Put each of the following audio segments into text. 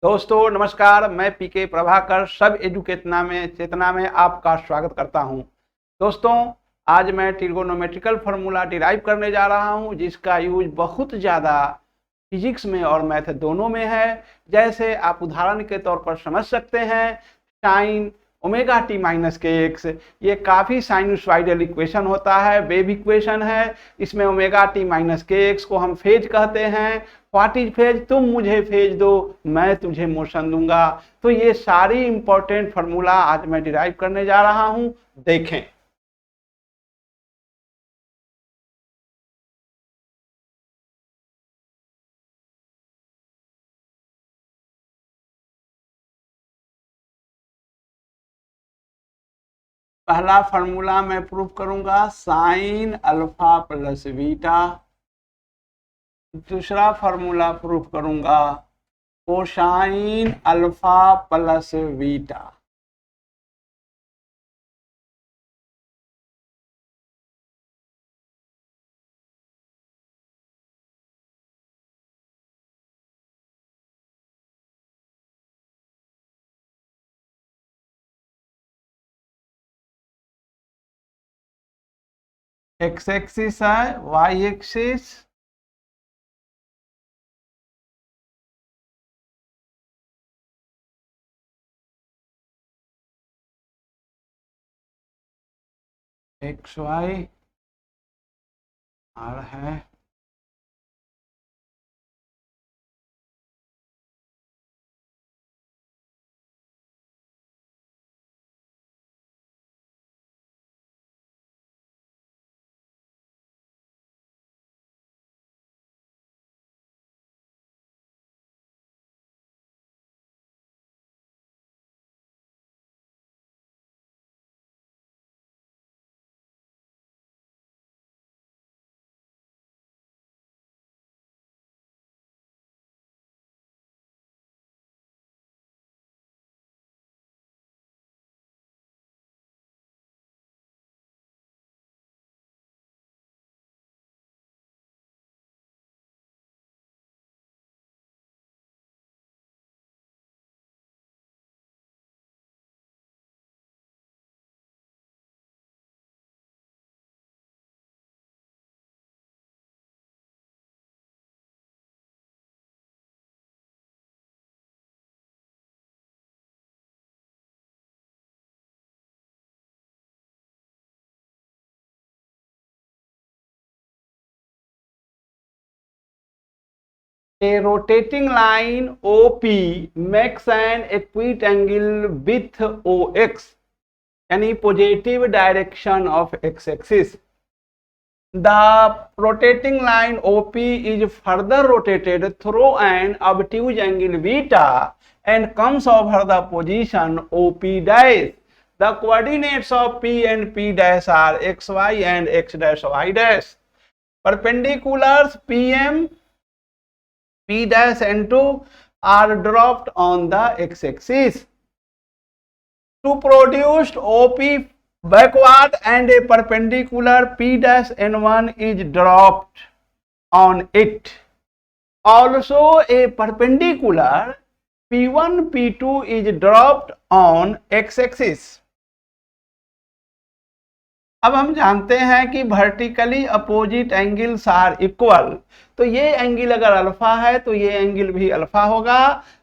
दोस्तों नमस्कार, मैं पीके प्रभाकर सब चेतना में आपका स्वागत करता हूं। दोस्तों, आज मैं ट्रिगोनोमेट्रिकल फार्मूला डिराइव करने जा रहा हूं, जिसका यूज बहुत ज़्यादा फिजिक्स में और मैथ दोनों में है। जैसे आप उदाहरण के तौर पर समझ सकते हैं, साइन ओमेगा टी माइनस के एक्स, ये काफ़ी साइनसॉइडल इक्वेशन होता है, वेव इक्वेशन है। इसमें ओमेगा टी माइनस के एक्स को हम फेज कहते हैं। What is phase? तुम मुझे फेज दो, मैं तुझे मोशन दूंगा। तो ये सारी इंपॉर्टेंट फार्मूला आज मैं डिराइव करने जा रहा हूं, देखें। पहला फार्मूला मैं प्रूव करूंगा, साइन अल्फा प्लस बीटा। दूसरा फार्मूला प्रूव करूंगा, cosine alpha plus beta. X axis है, Y axis, X Y R है। A rotating line OP makes an acute angle with OX, any positive direction of x-axis. The rotating line OP is further rotated through an obtuse angle beta and comes over the position OP dash. The coordinates of P and P dash are xy and x dash y dash. Perpendiculars PM, P dash and 2 are dropped on the x-axis. To produce OP backward and a perpendicular P dash N1 is dropped on it. Also a perpendicular P1 P2 is dropped on x-axis. अब हम जानते हैं कि vertically opposite angles are equal, तो ये angle अगर alpha है तो ये एंगल भी अल्फा होगा।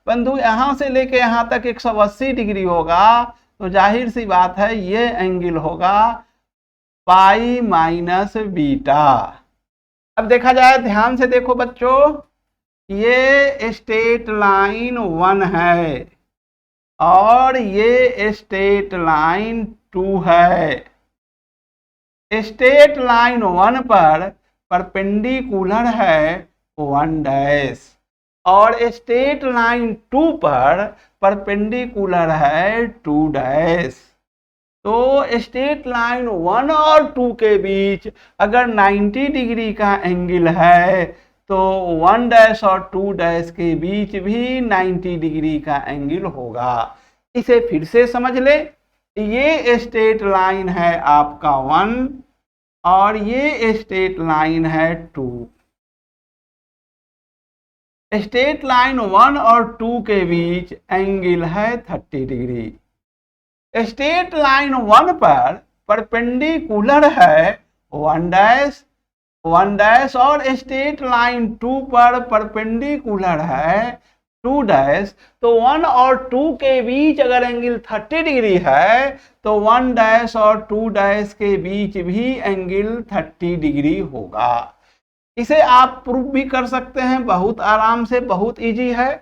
बंधु यहां से लेके यहां तक 180 डिग्री होगा, तो जाहिर सी बात है ये एंगल होगा पाई माइनस बीटा। अब देखा जाए, ध्यान से देखो बच्चों, ये स्ट्रेट लाइन 1 है और ये स्ट्रेट लाइन 2 है। स्ट्रेट लाइन 1 पर परपेंडिकुलर है 1 डैश और स्ट्रेट लाइन 2 पर परपेंडिकुलर है 2 डैश। तो स्ट्रेट लाइन 1 और 2 के बीच अगर 90 डिग्री का एंगल है तो 1 डैश और 2 डैश के बीच भी 90 डिग्री का एंगल होगा। इसे फिर से समझ ले, ये स्ट्रेट लाइन है आपका 1 और ये स्ट्रेट लाइन है 2। स्ट्रेट लाइन 1 और 2 के बीच एंगल है 30 डिग्री। स्ट्रेट लाइन 1 पर परपेंडिकुलर है 1 डैश और स्ट्रेट लाइन 2 पर परपेंडिकुलर है 2 डैश। तो 1 और 2 के बीच अगर एंगल 30 डिग्री है तो 1 डैश और 2 डैश के बीच भी एंगल 30 डिग्री होगा। इसे आप प्रूफ भी कर सकते हैं बहुत आराम से, बहुत इजी है।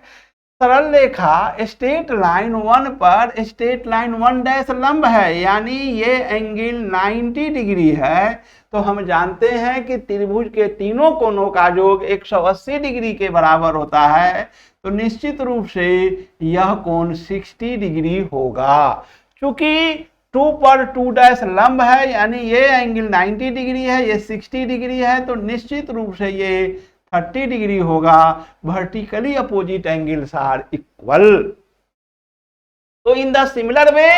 सरल रेखा स्ट्रेट लाइन 1 पर स्ट्रेट लाइन 1 डैश लंब है, यानी ये एंगल 90 डिग्री है। तो हम जानते हैं कि त्रिभुज के तीनों कोनों का योग 180 डिग्री के बराबर होता है, तो निश्चित रूप से यह कोण 60 डिग्री होगा। चूंकि 2 पर 2 डैश लंब है, यानी ये एंगल 90 डिग्री है, ये 60 डिग्री है, तो निश्चित रूप से ये 30 डिग्री होगा। Vertically opposite angles are equal. तो इन द सिमिलर वे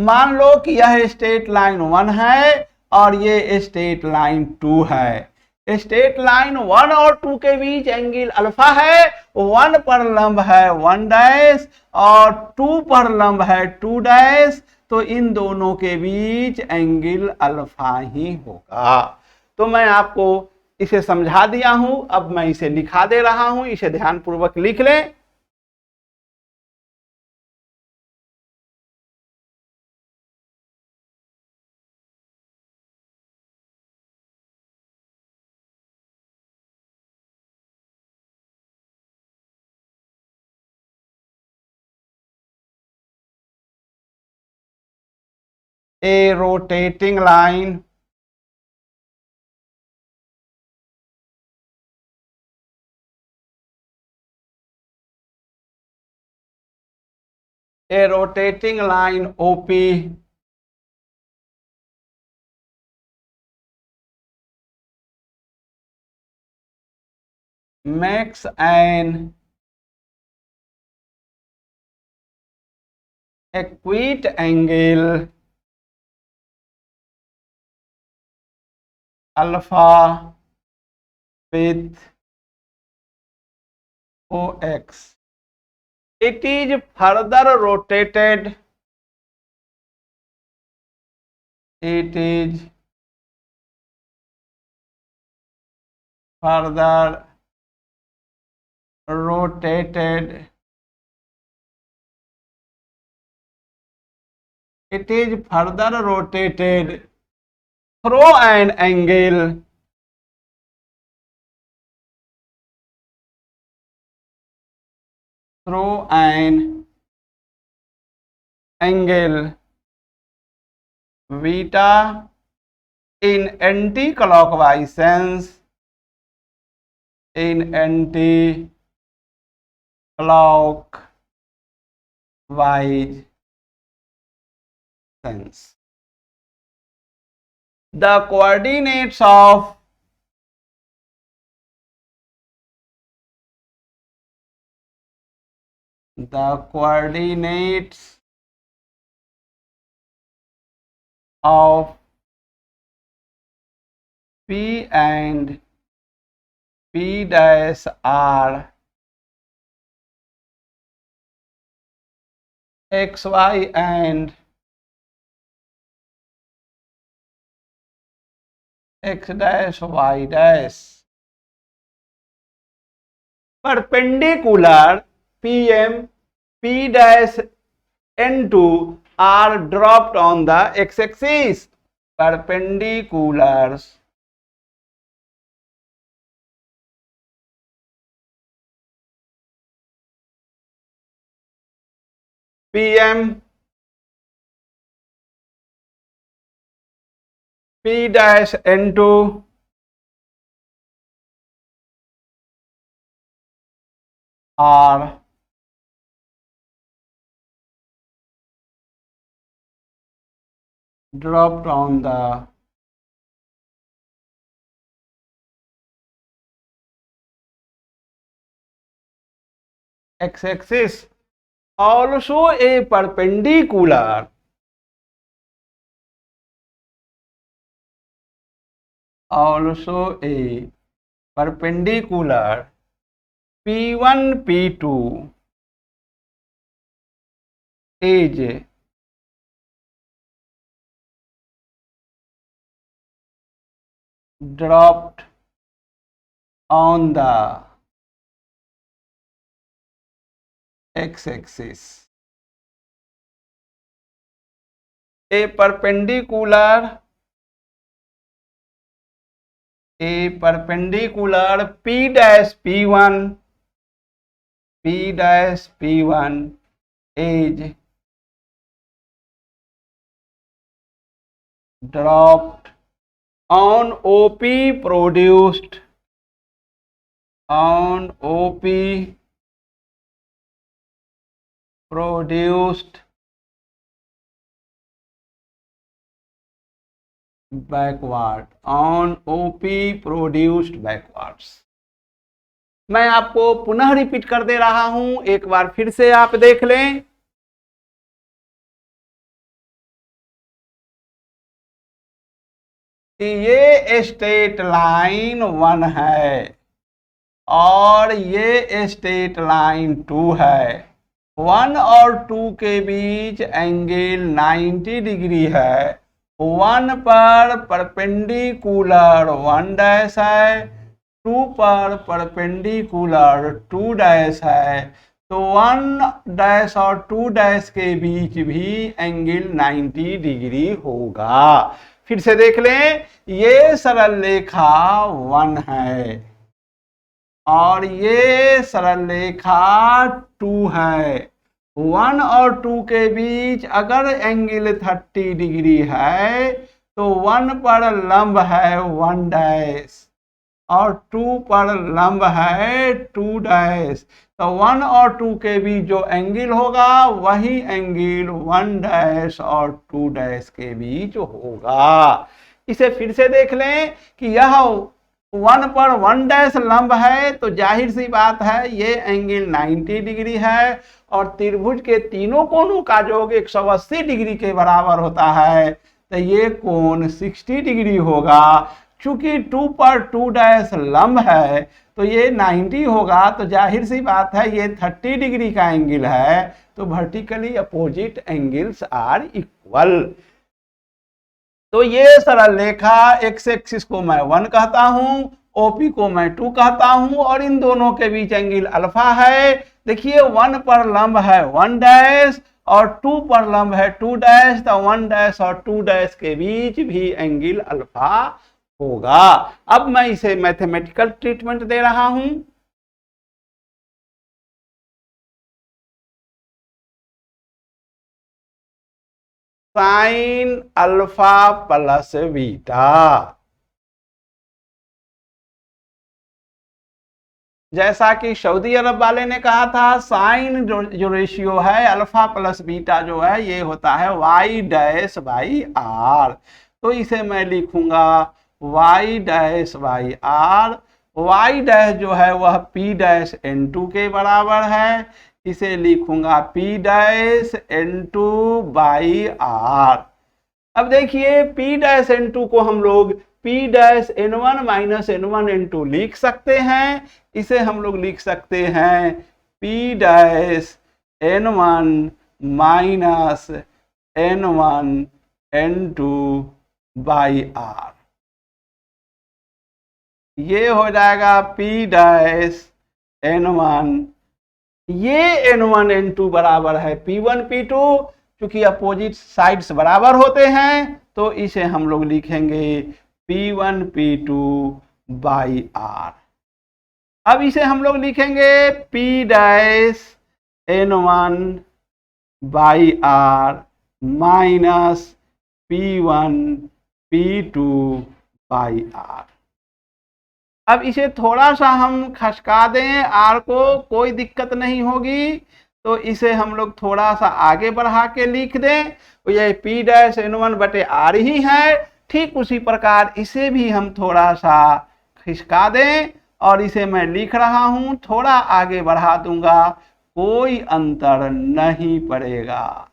मान लो कि यह स्ट्रेट लाइन 1 है और ये स्ट्रेट लाइन 2 है। स्ट्रेट लाइन 1 और 2 के बीच एंगल अल्फा है। 1 पर लंब है 1 डैश और 2 पर लंब है 2 डैश, तो इन दोनों के बीच एंगल अल्फा ही होगा। तो मैं आपको इसे समझा दिया हूं, अब मैं इसे लिखा दे रहा हूं, इसे ध्यानपूर्वक लिख लें। A rotating line OP makes an acute angle alpha with OX. It is further rotated. It is further rotated. It is further rotated through an angle beta in anti-clockwise sense, in anti-clockwise sense. The coordinates of P and P dash are XY and X dash Y dash. Perpendicular PM P dash N2 are dropped on the x-axis. Perpendiculars PM P dash N2 are dropped on the x-axis. Also a perpendicular P1 P2 is dropped on the x-axis. A perpendicular P dash P1 is dropped on OP produced backward, on OP produced backwards. मैं आपको पुनः repeat कर दे रहा हूं, एक बार फिर से आप देख लें। कि ये स्ट्रेट लाइन 1 है और ये स्ट्रेट लाइन 2 है। 1 और 2 के बीच एंगल 90 डिग्री है। 1 पर परपेंडिकुलर 1 डैश है, 2 पर परपेंडिकुलर 2 डैश है। तो 1 डैश और 2 डैश के बीच भी एंगल 90 डिग्री होगा। फिर से देख लें, ये सरल रेखा 1 है और ये सरल रेखा 2 है। 1 और 2 के बीच अगर एंगल 30 डिग्री है तो 1 पर लंब है 1 डैश और 2 पर लंब है 2 डैश। तो 1 और 2 के बीच जो एंगल होगा वही एंगल 1 डैश और 2 डैश के बीच होगा। इसे फिर से देख लें कि यह 1 पर 1 डैश लंब है तो जाहिर सी बात है ये एंगल 90 डिग्री है और त्रिभुज के तीनों कोणों का योग 180 डिग्री के बराबर होता है तो ये कोण 60 डिग्री होगा। चूंकि 2 पर 2 डैश लंब है तो ये 90 होगा तो जाहिर सी बात है ये 30 डिग्री का एंगल है। तो vertically opposite angles are equal. तो ये सरल रेखा एक्स एक्सिस को मैं 1 कहता हूं, ओपी को मैं 2 कहता हूं और इन दोनों के बीच एंगल अल्फा है। देखिए 1 पर लंब है 1 डैश और 2 पर लंब है 2 डैश। तो 1 डैश और 2 डैश के बीच भी एंगल अल्फा होगा। अब मैं इसे मैथमेटिकल ट्रीटमेंट दे रहा हूं। साइन अल्फा प्लस बीटा, जैसा कि सऊदी अरब वाले ने कहा था साइन जो रेशियो है अल्फा प्लस बीटा जो है ये होता है y डैश बाई आर। तो इसे मैं लिखूंगा y dash by R. y dash जो है वह p डैश n2 के बराबर है। इसे लिखूंगा p dash n2 by R. अब देखिए p डैश n2 को हम लोग p dash n1 minus n1 n2 लिख सकते हैं। इसे हम लोग लिख सकते हैं p dash n1 minus n1 n2 by R. ये हो जाएगा p डैश n1, ये n1 n2 बराबर है p1 p2। चूंकि अपोजिट साइड्स बराबर होते हैं तो इसे हम लोग लिखेंगे p1 p2 बाई आर। अब इसे हम लोग लिखेंगे p dash n1 by R minus p1 p2 by R. अब इसे थोड़ा सा हम खसका दें आर को, कोई दिक्कत नहीं होगी। तो इसे हम लोग थोड़ा सा आगे बढ़ा के लिख दें तो यह p डैश n1 बटे आर ही है। ठीक उसी प्रकार इसे भी हम थोड़ा सा खिसका दें और इसे मैं लिख रहा हूं, थोड़ा आगे बढ़ा दूंगा, कोई अंतर नहीं पड़ेगा।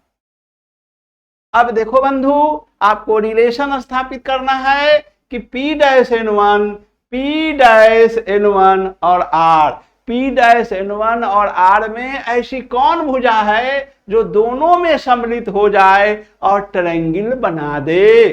अब देखो बंधु, आपको रिलेशन स्थापित करना है कि p डैश n1 और r P dash N one और आर में ऐसी कौन भुजा है जो दोनों में सम्मिलित हो जाए और ट्रायंगल बना दे।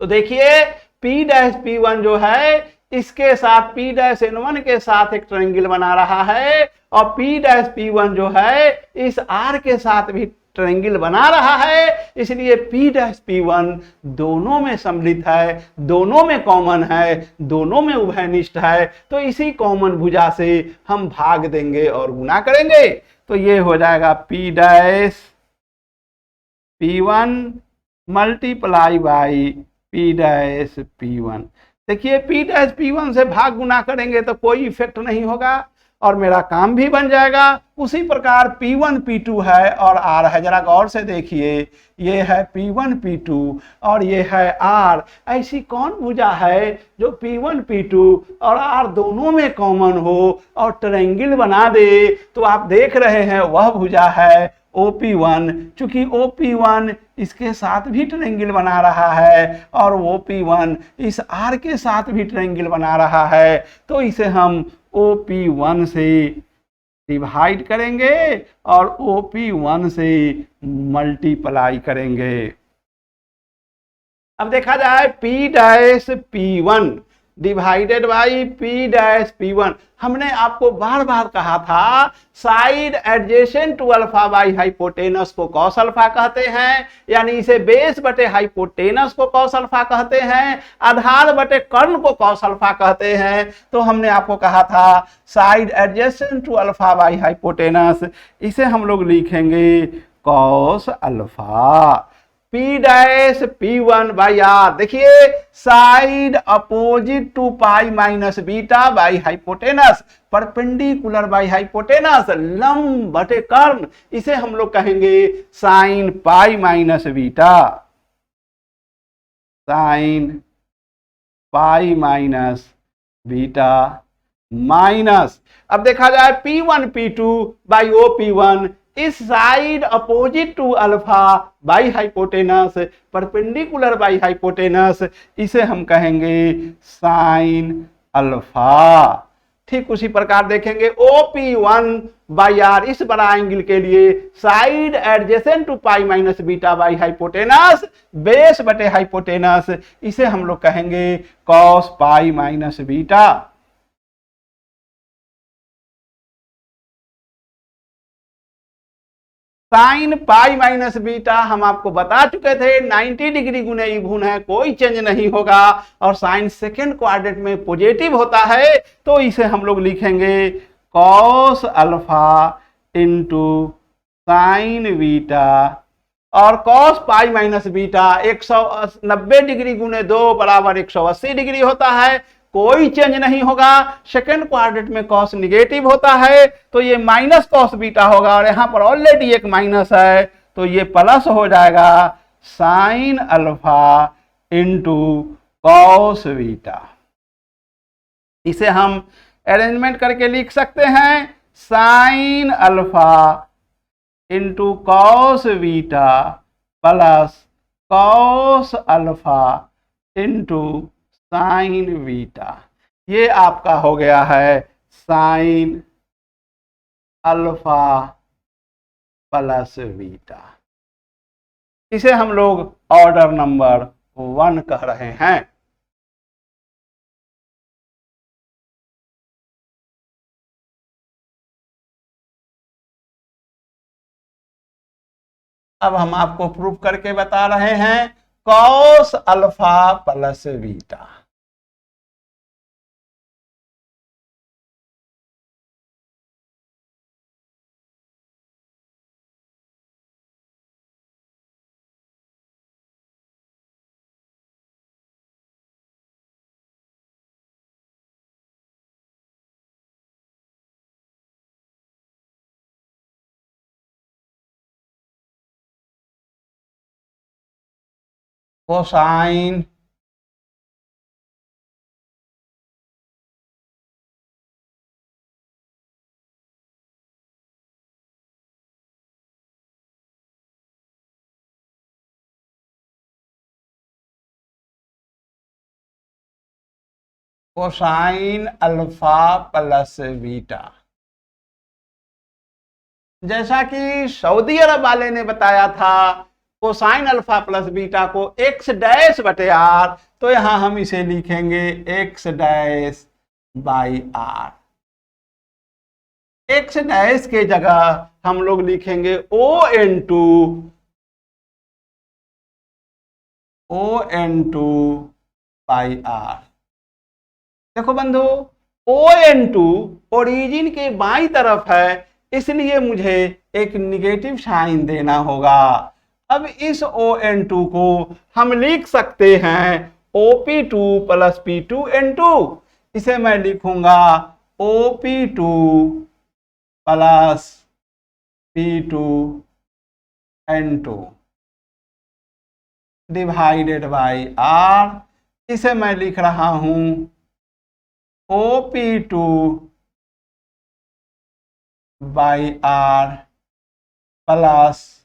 तो देखिए पी डैश पी वन जो है इसके साथ पी डैश एन वन के साथ एक ट्रायंगल बना रहा है और पी डैश पी वन जो है इस आर के साथ भी ट्रायंगल बना रहा है, इसलिए पी डैश पी वन दोनों में सम्मिलित है, दोनों में कॉमन है, दोनों में उभयनिष्ठ है। तो इसी कॉमन भुजा से हम भाग देंगे और गुना करेंगे। तो ये हो जाएगा P dash P one multiply by P dash P one. देखिए पी डैश पी वन से भाग गुना करेंगे तो कोई इफेक्ट नहीं होगा और मेरा काम भी बन जाएगा। उसी प्रकार P1 P2 है और R है, जरा गौर से देखिए, ये है P1 P2 और ये है R। ऐसी कौन भुजा है जो P1 P2 और R दोनों में कॉमन हो और ट्रायंगल बना दे। तो आप देख रहे हैं वह भुजा है OP1, चूंकि OP1 इसके साथ भी ट्रायंगल बना रहा है और OP1 इस R के साथ भी ट्रायंगल बना रहा है, तो इसे हम OP1 से डिवाइड करेंगे और OP1 से मल्टीप्लाई करेंगे। अब देखा जाए P dash P1 divided by P dash P1। हमने आपको बार बार कहा था side adjacent to alpha by hypotenuse को कॉस अल्फा कहते हैं, यानी इसे बेस बटे हाइपोटेनस को कॉस अल्फा कहते हैं, आधार बटे कर्ण को कॉस अल्फा कहते हैं। तो हमने आपको कहा था side adjacent to alpha by hypotenuse, इसे हम लोग लिखेंगे cos alpha. P dash P one by R, देखिए side opposite to pi minus beta by hypotenuse, perpendicular by hypotenuse, लंब बटे कर्ण, इसे हम लोग कहेंगे sine pi minus beta, sine pi minus beta minus. अब देखा जाए P1 P2 बाई OP1, इस side opposite to alpha by hypotenuse, perpendicular by hypotenuse, इसे हम कहेंगे साइन अल्फा। ठीक उसी प्रकार देखेंगे OP1 बाई आर, इस बड़ा एंगल के लिए side adjacent to pi minus beta by hypotenuse, base बटे हाइपोटेनस, इसे हम लोग कहेंगे cos pi minus beta. Sine pi minus beta हम आपको बता चुके थे 90 डिग्री गुने ई गुण है, कोई चेंज नहीं होगा और साइन सेकेंड क्वाड्रेंट में पॉजिटिव होता है, तो इसे हम लोग लिखेंगे cos alpha into sine beta, और cos pi minus beta 190 degree गुने 2 बराबर 180 डिग्री होता है, कोई चेंज नहीं होगा। सेकेंड क्वाड्रेंट में कॉस निगेटिव होता है तो ये माइनस कॉस बीटा होगा और यहां पर ऑलरेडी एक माइनस है तो ये प्लस हो जाएगा sign alpha into cos beta. इसे हम अरेंजमेंट करके लिख सकते हैं sine alpha into cos beta plus cos alpha into sine beta. ये आपका हो गया है साइन अल्फा प्लस बीटा। इसे हम लोग ऑर्डर नंबर 1 कह रहे हैं। अब हम आपको प्रूफ करके बता रहे हैं cos alpha plus beta. Cosine cosine alpha plus beta. जैसा कि सऊदी अरब वाले ने बताया था कोसाइन अल्फा प्लस बीटा को एक्स डैश बटे आर, तो यहां हम इसे लिखेंगे X dash by R. X dash के जगह हम लोग लिखेंगे O(n2 बाई आर। देखो बंधु, O(n2) ओरिजिन के बाईं तरफ है, इसलिए मुझे एक निगेटिव साइन देना होगा। अब इस O(n2) को हम लिख सकते हैं OP2 प्लस P2N2। इसे मैं लिखूंगा OP2 plus P2N2 divided by R। इसे मैं लिख रहा हूं OP2 by R plus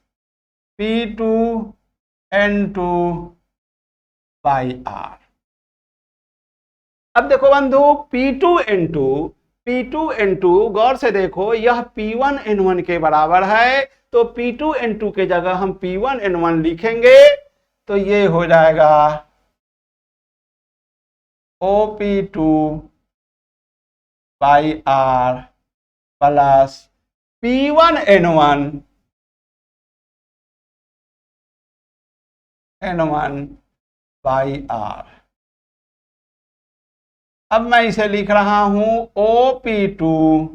P2N2 by R। अब देखो बंधु, P2N2 गौर से देखो, यह P1N1 के बराबर है, तो P2N2 के जगह हम P1N1 लिखेंगे, तो ये हो जाएगा OP2 by R plus P1N1 by R। अब मैं इसे लिख रहा हूं OP2,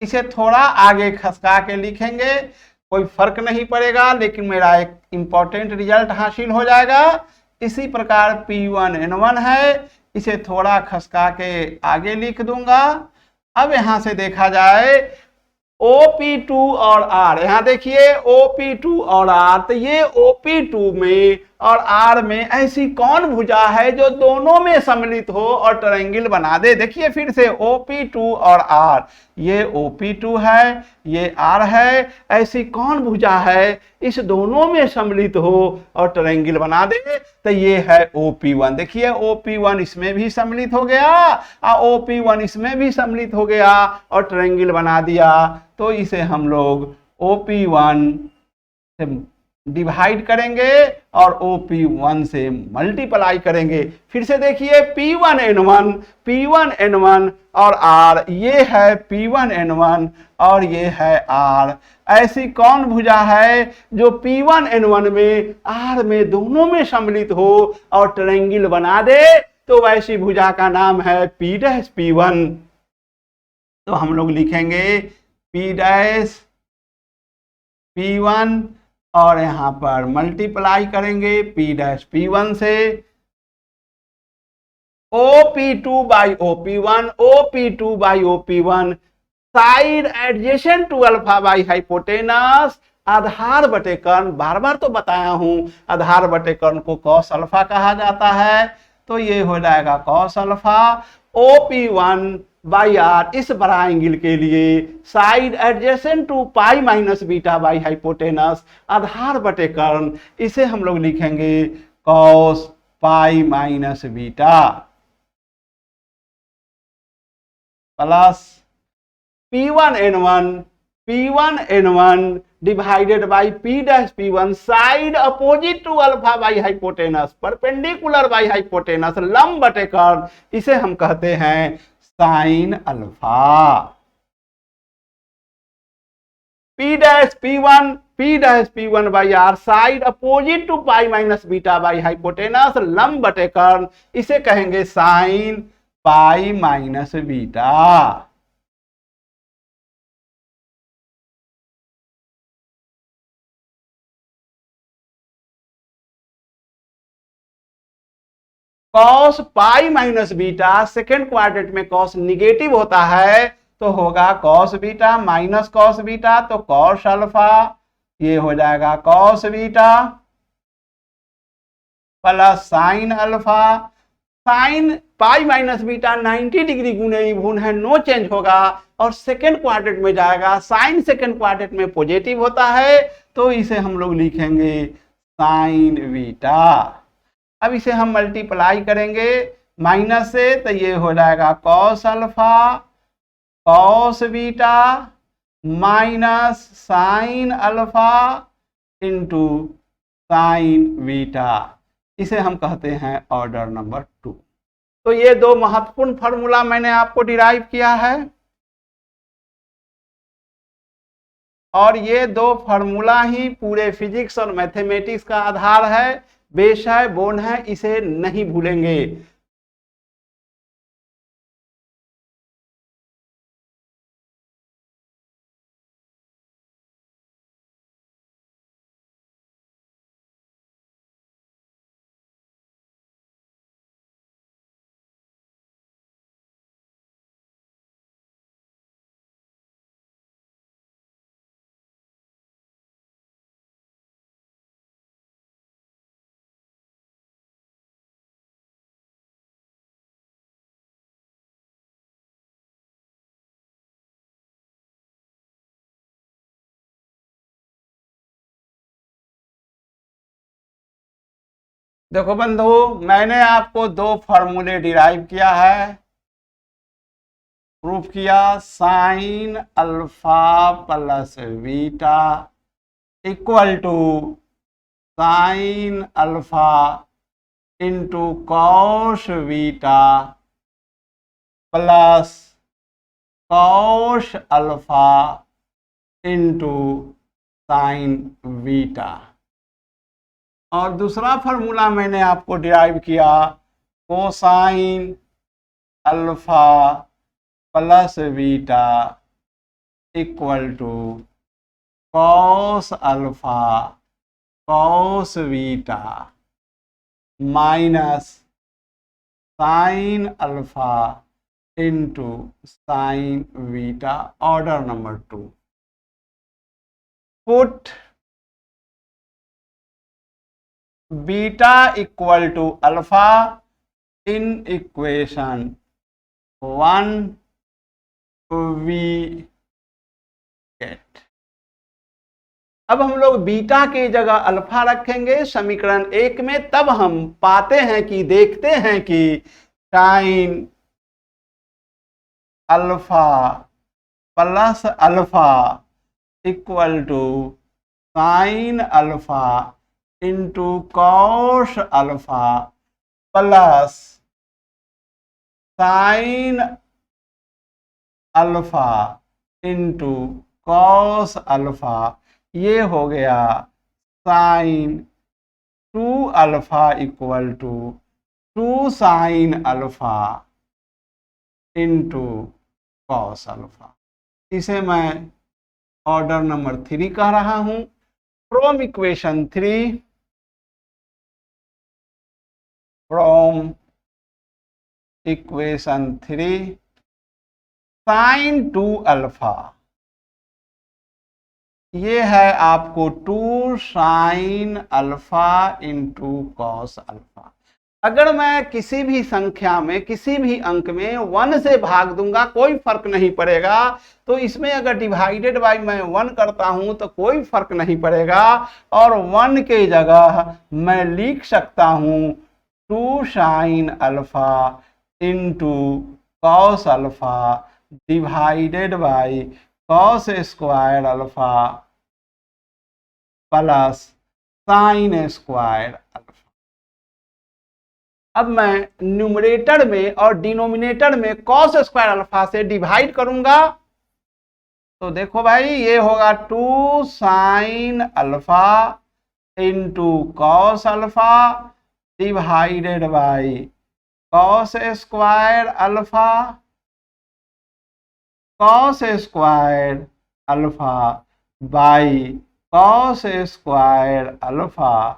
इसे थोड़ा आगे खसका के लिखेंगे, कोई फर्क नहीं पड़ेगा, लेकिन मेरा एक इंपॉर्टेंट रिजल्ट हासिल हो जाएगा। इसी प्रकार P1N1 है, इसे थोड़ा खसका के आगे लिख दूंगा। अब यहां से देखा जाए OP2 और R, यहां देखिए OP2 और R, तो ये OP2 में और R में ऐसी कौन भुजा है जो दोनों में सम्मिलित हो और ट्रायंगल बना दे। देखिए फिर से OP2 और R, ये OP2 है, ये R है, ऐसी कौन भुजा है इस दोनों में सम्मिलित हो और ट्रायंगल बना दे, तो ये है OP1। देखिए OP1 इसमें भी सम्मिलित हो गया और OP1 इसमें भी सम्मिलित हो गया और ट्रायंगल बना दिया, तो इसे हम लोग OP1 से डिवाइड करेंगे और OP1 से मल्टीप्लाई करेंगे। फिर से देखिए P1N1 और R, ये है P1N1 और ये है R। ऐसी कौन भुजा है जो P1N1 में R में दोनों में सम्मिलित हो और ट्रायंगल बना दे, तो वैसी भुजा का नाम है P'(P1)। तो हम लोग लिखेंगे P'(P1) और यहां पर मल्टीप्लाई करेंगे P'(P1) से OP2 by OP1 side adjacent to alpha by hypotenuse, आधार बटे कर्ण, बार बार तो बताया हूं आधार बटे कर्ण को कॉस अल्फा कहा जाता है, तो ये हो जाएगा cos alpha. OP1 by are इस बड़ा एंगल के लिए side adjacent to pi minus beta by hypotenuse, आधार बटे कर्ण, इसे हम लोग लिखेंगे cos pi minus beta plus P1N1 divided by P'(P1) side opposite to alpha by hypotenuse, perpendicular by hypotenuse, लंब बटे कर्ण, इसे हम कहते हैं sine alpha. P'(P1 by R side opposite to pi minus beta by hypotenuse, लंब बटे कर्ण, इसे कहेंगे sine pi minus beta. Cos pi minus beta, second quadrant में कॉस निगेटिव होता है, तो होगा cos beta minus cos beta, तो कॉस अल्फा, ये हो जाएगा cos beta plus sine alpha. Sign pi minus beta 90 degree गुणे गुण है, नो चेंज होगा और सेकेंड क्वाड्रेंट में जाएगा। साइन सेकेंड क्वाड्रेंट में पॉजिटिव होता है, तो इसे हम लोग लिखेंगे साइन बीटा। अब इसे हम मल्टीप्लाई करेंगे माइनस से तो ये हो जाएगा cos alpha cos beta minus sine alpha into sine beta, इसे हम कहते हैं ऑर्डर नंबर 2। तो ये दो महत्वपूर्ण फॉर्मूला मैंने आपको डिराइव किया है, और ये दो फॉर्मूला ही पूरे फिजिक्स और मैथमेटिक्स का आधार है, बेस है, बोन है, इसे नहीं भूलेंगे। देखो बंधु, मैंने आपको दो फॉर्मूले डिराइव किया है, प्रूफ किया। Sine alpha plus beta equal to sine alpha into cos beta plus cos alpha into sine beta. और दूसरा फॉर्मूला मैंने आपको डिराइव किया cosine alpha plus beta equal to cos alpha cos beta minus sine alpha into sine beta, order number 2। Put beta equal to alpha in equation 1 we get. अब हम लोग beta की जगह अल्फा रखेंगे समीकरण 1 में, तब हम पाते हैं कि देखते हैं कि sine alpha plus alpha equal to sine alpha into cos alpha plus sine alpha into cos alpha, ये हो गया sine 2 alpha equal to 2 sine alpha into cos alpha. इसे मैं ऑर्डर नंबर 3 कह रहा हूं। From equation 3, from equation 3 sine 2 alpha, ये है आपको 2 sine alpha into cos alpha. अगर मैं किसी भी संख्या में किसी भी अंक में 1 से भाग दूंगा कोई फर्क नहीं पड़ेगा, तो इसमें अगर डिवाइडेड बाय मैं 1 करता हूं तो कोई फर्क नहीं पड़ेगा, और 1 के जगह मैं लिख सकता हूं 2 sine alpha into cos alpha divided by cos square alpha plus sign square alpha. अब मैं न्यूमरेटर में और डिनोमिनेटर में कॉस स्क्वायर अल्फा से डिवाइड करूंगा, तो देखो भाई ये होगा 2 sine alpha into cos alpha divided by cos square alpha cos square alpha by cos square alpha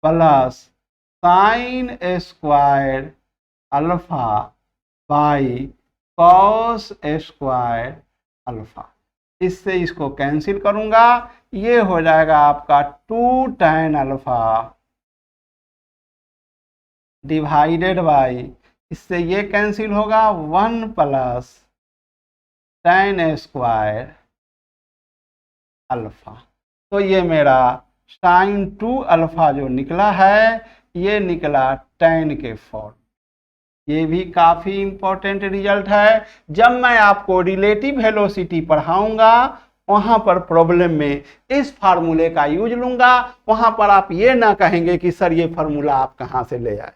plus sign square alpha by cos square alpha. इससे इसको कैंसिल करूंगा, ये हो जाएगा आपका 2 tan अल्फा डिवाइडेड बाई, इससे ये कैंसिल होगा 1 प्लस tan स्क्वायर अल्फा। तो ये मेरा sin 2 अल्फा जो निकला है, ये निकला tan के फॉर्म। ये भी काफी इंपॉर्टेंट रिजल्ट है। जब मैं आपको रिलेटिव वेलोसिटी पढ़ाऊंगा वहां पर प्रॉब्लम में इस फार्मूले का यूज लूंगा, वहां पर आप ये ना कहेंगे कि सर ये फार्मूला आप कहां से ले आए।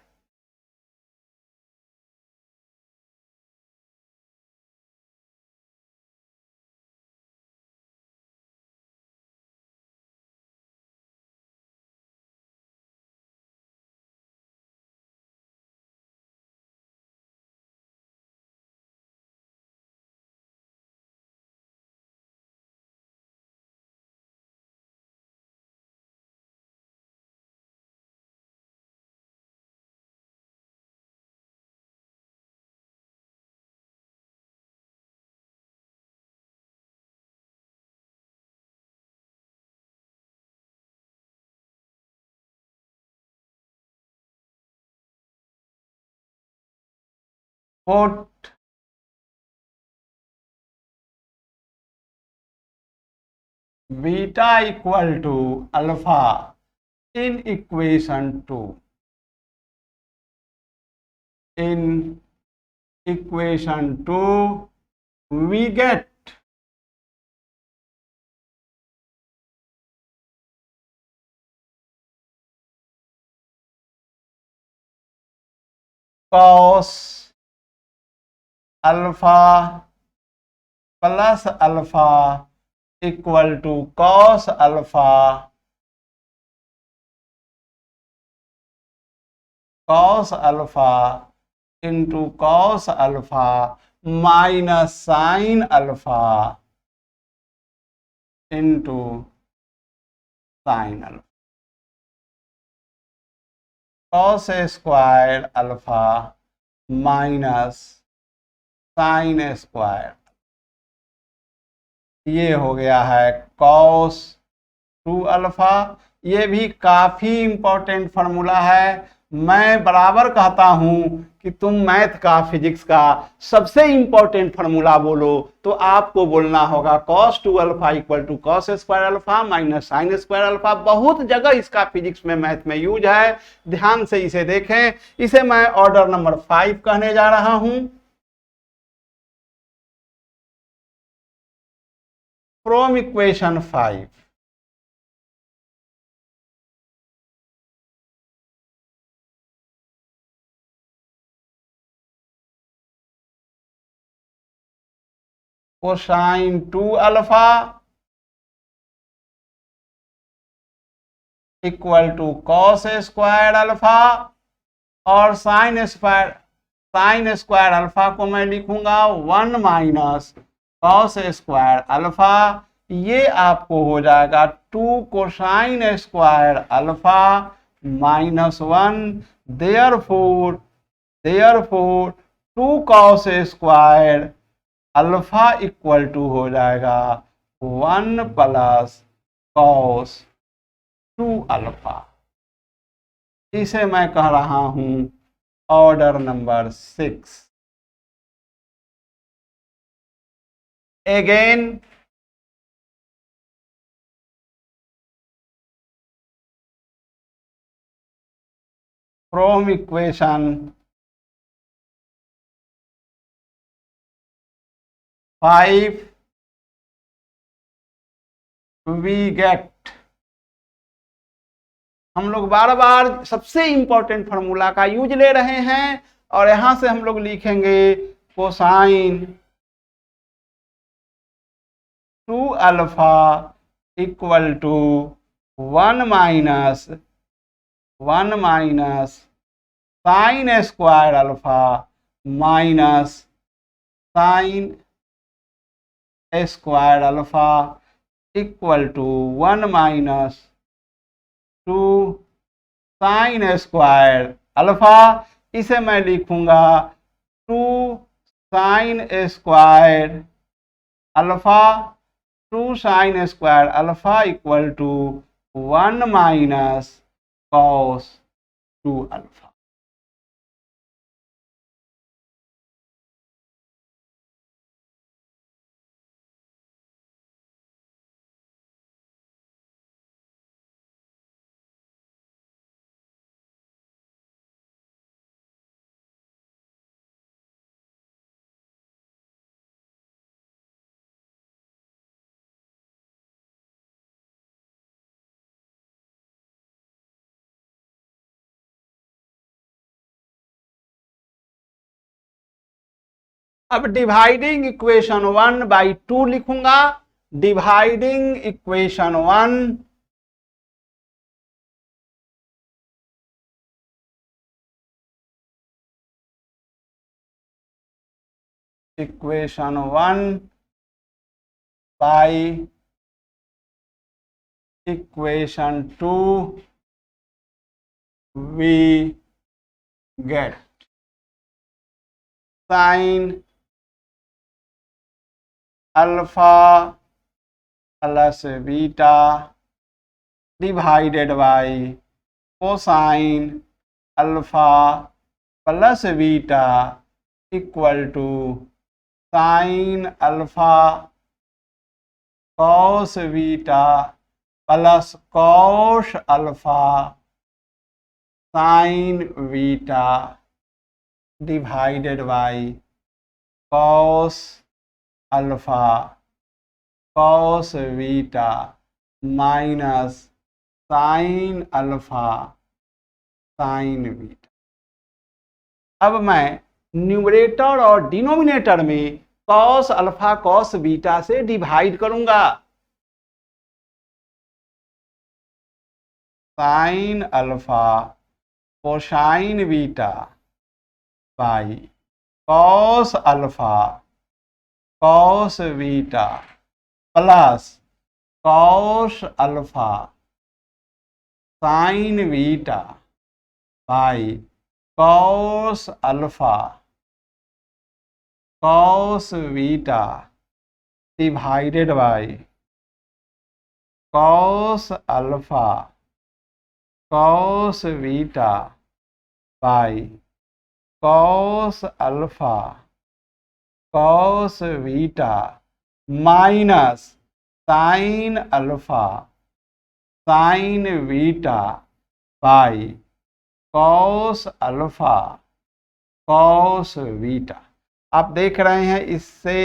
Put beta equal to alpha in equation 2. In equation 2 we get cos alpha plus alpha equal to cos alpha into cos alpha minus sin alpha into sin alpha, cos square alpha minus sine square, ये हो गया है cos 2 alpha. ये भी काफी important formula है। मैं बराबर कहता हूं कि तुम मैथ का फिजिक्स का सबसे इंपॉर्टेंट फार्मूला बोलो तो आपको बोलना होगा cos 2 alpha equal to cos square alpha minus sine square alpha. बहुत जगह इसका फिजिक्स में मैथ में यूज है, ध्यान से इसे देखें। इसे मैं ऑर्डर नंबर 5 कहने जा रहा हूं। From equation 5 cosine 2 alpha equal to cos square alpha और साइन स्क्वायर अल्फा को मैं लिखूंगा 1 माइनस कॉस स्क्वायर अल्फा। ये आपको हो जाएगा 2 cosine square alpha minus 1। Therefore 2 cos square alpha equal to हो जाएगा 1 प्लस कॉस 2 अल्फा। इसे मैं कह रहा हूं order number 6। Again from equation 5 we get, हम लोग बार बार सबसे इंपॉर्टेंट फार्मूला का यूज ले रहे हैं और यहां से हम लोग लिखेंगे cosine 2 alpha equal to 1 minus sine square alpha minus sine square alpha equal to 1 minus 2 sine square alpha. इसे मैं लिखूंगा 2 sine square alpha 2 sine square alpha equal to 1 minus cos 2 alpha. अब डिवाइडिंग इक्वेशन 1/2 लिखूंगा। Dividing equation 1 by equation 2 we get sin alpha plus beta divided by cosine alpha plus beta equal to sin alpha cos beta plus cos alpha sin beta divided by cos alpha cos beta minus sin alpha sin beta। अब मैं numerator और denominator में cos alpha cos beta से divide करूंगा। sin alpha cosine beta by cos alpha cos beta plus cos alpha sin beta by cos alpha cos beta divided by cos alpha cos beta by cos alpha cos beta minus sin alpha sin beta by cos alpha cos beta. आप देख रहे हैं इससे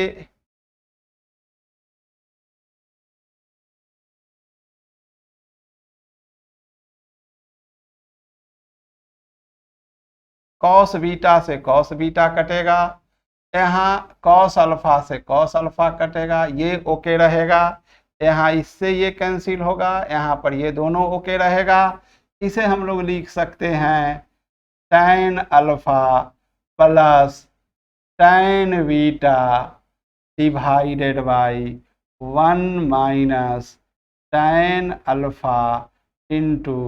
cos beta से cos beta कटेगा, यहाँ cos alpha से cos alpha कटेगा, ये ओके रहेगा। यहाँ इससे ये कैंसिल होगा, यहाँ पर ये दोनों ओके रहेगा। इसे हम लोग लिख सकते हैं tan alpha plus tan beta divided by 1 minus tan alpha into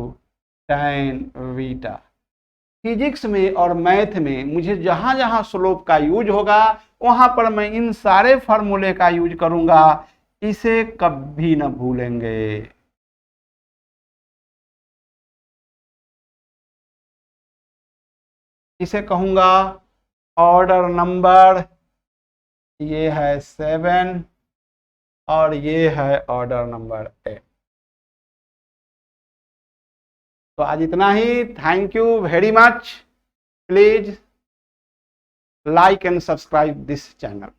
tan beta. Physics में और मैथ में मुझे जहां जहां स्लोप का यूज होगा वहां पर मैं इन सारे फॉर्मूले का यूज करूंगा, इसे कभी न भूलेंगे। इसे कहूंगा ऑर्डर नंबर, ये है 7 और ये है ऑर्डर नंबर 8। तो आज इतना ही। Thank you very much. Please like and subscribe this channel.